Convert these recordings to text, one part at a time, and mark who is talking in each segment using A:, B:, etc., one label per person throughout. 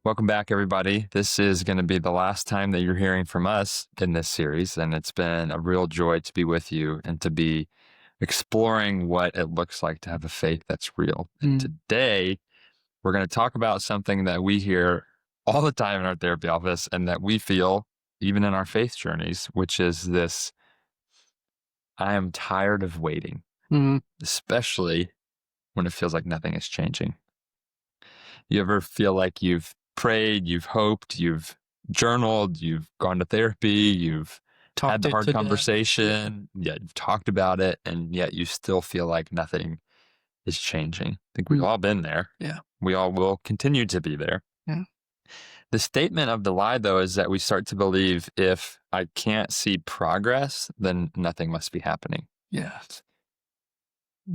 A: Welcome back, everybody. This is going to be the last time that you're hearing from us in this series, and it's been a real joy to be with you and to be exploring what it looks like to have a faith that's real. And today, we're going to talk about something that we hear all the time in our therapy office and that we feel even in our faith journeys, which is this: I am tired of waiting, especially when it feels like nothing is changing. You ever feel like you've prayed, you've hoped, you've journaled, you've gone to therapy, you've had the hard conversation, yet you've talked about it, and yet you still feel like nothing is changing? I think we've all been there.
B: Yeah.
A: We all will continue to be there.
B: Yeah.
A: The statement of the lie, though, is that we start to believe if I can't see progress, then nothing must be happening.
B: Yeah.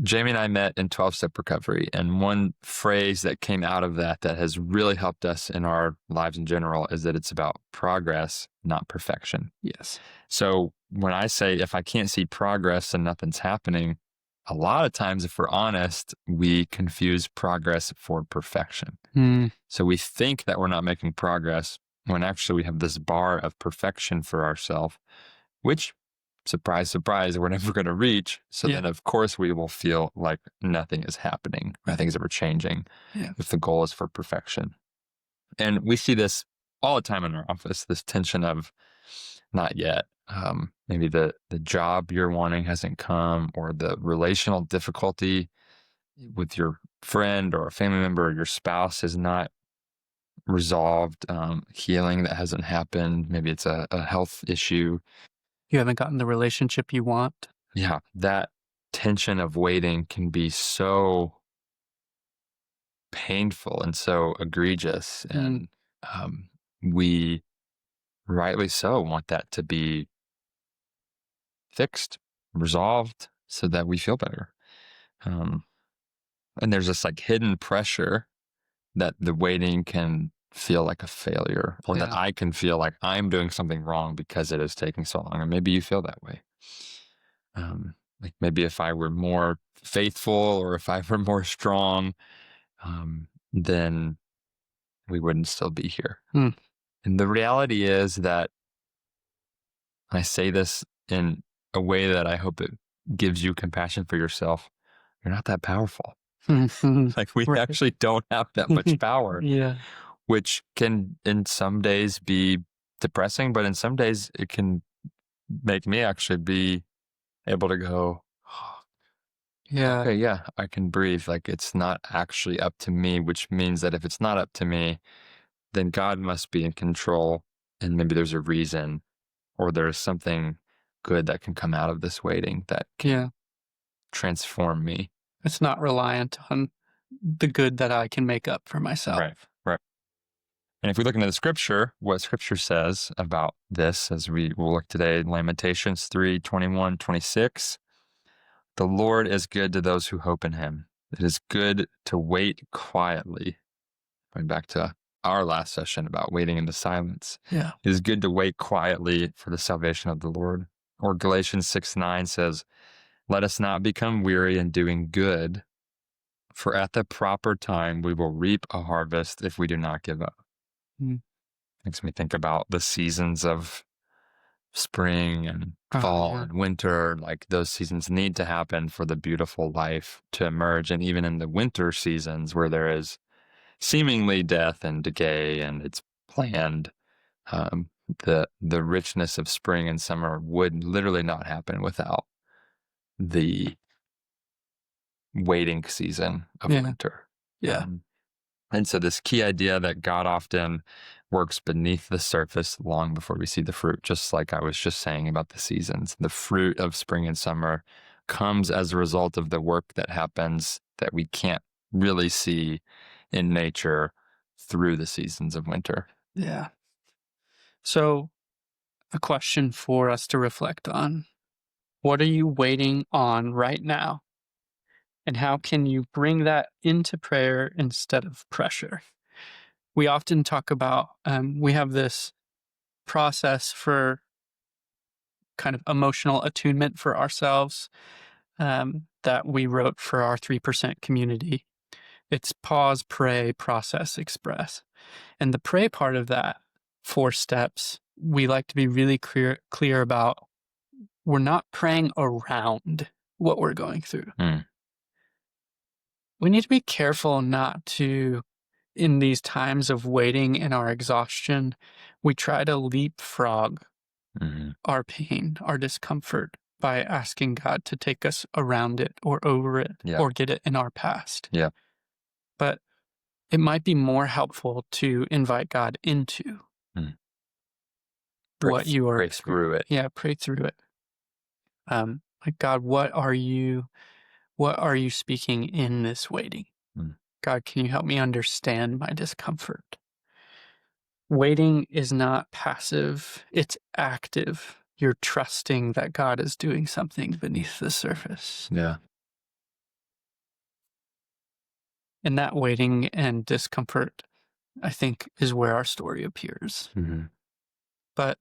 A: Jamie and I met in 12-step recovery, and one phrase that came out of that has really helped us in our lives in general is that it's about progress, not perfection.
B: Yes.
A: So when I say if I can't see progress, then nothing's happening, a lot of times, if we're honest, we confuse progress for perfection. So we think that we're not making progress when actually we have this bar of perfection for ourselves, which, surprise, surprise, we're never going to reach. So then, of course, we will feel like nothing is happening, nothing's ever changing if the goal is for perfection. And we see this all the time in our office, this tension of not yet. Maybe the job you're wanting hasn't come, or the relational difficulty with your friend or a family member or your spouse is not resolved, healing that hasn't happened. Maybe it's a health issue.
B: You haven't gotten the relationship you want.
A: Yeah, that tension of waiting can be so painful and so egregious. And we rightly so want that to be fixed, resolved, so that we feel better. And there's this like hidden pressure that the waiting can feel like a failure, or that I can feel like I'm doing something wrong because it is taking so long. And maybe you feel that way. Like maybe if I were more faithful, or if I were more strong, then we wouldn't still be here. And the reality is that, I say this in a way that I hope it gives you compassion for yourself, you're not that powerful. Like we actually don't have that much power. Which can in some days be depressing, but in some days it can make me actually be able to go, okay, yeah, I can breathe. Like it's not actually up to me, which means that if it's not up to me, then God must be in control, and maybe there's a reason, or there's something good that can come out of this waiting that can transform me.
B: It's not reliant on the good that I can make up for myself.
A: Right. And if we look into the scripture, what scripture says about this, as we will look today, Lamentations 3:21-26, the Lord is good to those who hope in him. It is good to wait quietly. Going back to our last session about waiting in the silence.
B: It
A: is good to wait quietly for the salvation of the Lord. Or Galatians 6:9 says, let us not become weary in doing good, for at the proper time we will reap a harvest if we do not give up. Makes me think about the seasons of spring and fall and winter. Like those seasons need to happen for the beautiful life to emerge. And even in the winter seasons where there is seemingly death and decay and it's planned, the richness of spring and summer would literally not happen without the waiting season of winter. And so this key idea that God often works beneath the surface long before we see the fruit, just like I was just saying about the seasons. The fruit of spring and summer comes as a result of the work that happens that we can't really see in nature through the seasons of winter.
B: So a question for us to reflect on. What are you waiting on right now? And how can you bring that into prayer instead of pressure? We often talk about, we have this process for kind of emotional attunement for ourselves that we wrote for our 3% community. It's pause, pray, process, express. And the pray part of that 4 steps, we like to be really clear about. We're not praying around what we're going through. We need to be careful not to, in these times of waiting and our exhaustion, we try to leapfrog our pain, our discomfort by asking God to take us around it or over it or get it in our past.
A: Yeah.
B: But it might be more helpful to invite God into what you are
A: pray through it.
B: Yeah, pray through it. Like, God, what are you speaking in this waiting? God, can you help me understand my discomfort? Waiting is not passive, it's active. You're trusting that God is doing something beneath the surface.
A: Yeah.
B: And that waiting and discomfort, I think, is where our story appears. But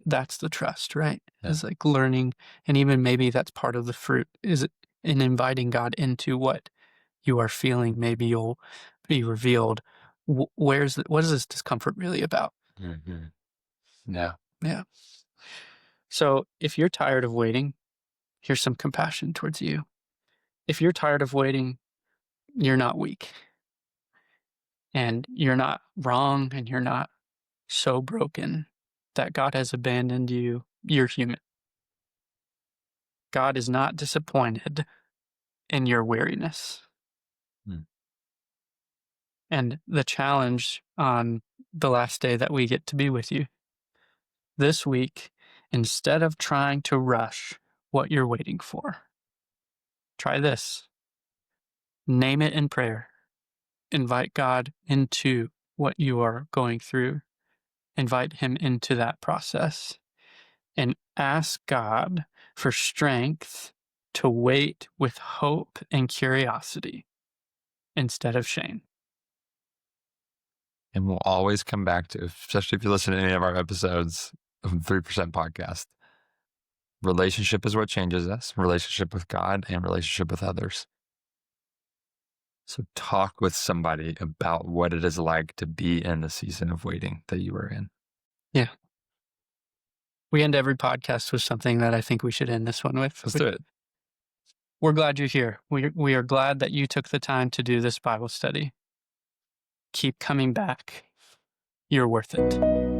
B: that's the trust, right?
A: Yeah.
B: It's like learning, and even maybe that's part of the fruit, is in inviting God into what you are feeling. Maybe you'll be revealed. What is this discomfort really about?
A: Yeah.
B: Yeah. So if you're tired of waiting, here's some compassion towards you. If you're tired of waiting, you're not weak. And you're not wrong, and you're not so broken that God has abandoned you. You're human. God is not disappointed in your weariness. And the challenge on the last day that we get to be with you this week, instead of trying to rush what you're waiting for, try this. Name it in prayer. Invite God into what you are going through. Invite Him into that process. And ask God for strength to wait with hope and curiosity instead of shame.
A: And we'll always come back to, especially if you listen to any of our episodes of 3% podcast, relationship is what changes us, relationship with God and relationship with others. So talk with somebody about what it is like to be in the season of waiting that you are in.
B: Yeah. We end every podcast with something that I think we should end this one with.
A: Let's do it.
B: We're glad you're here. We are glad that you took the time to do this Bible study. Keep coming back. You're worth it.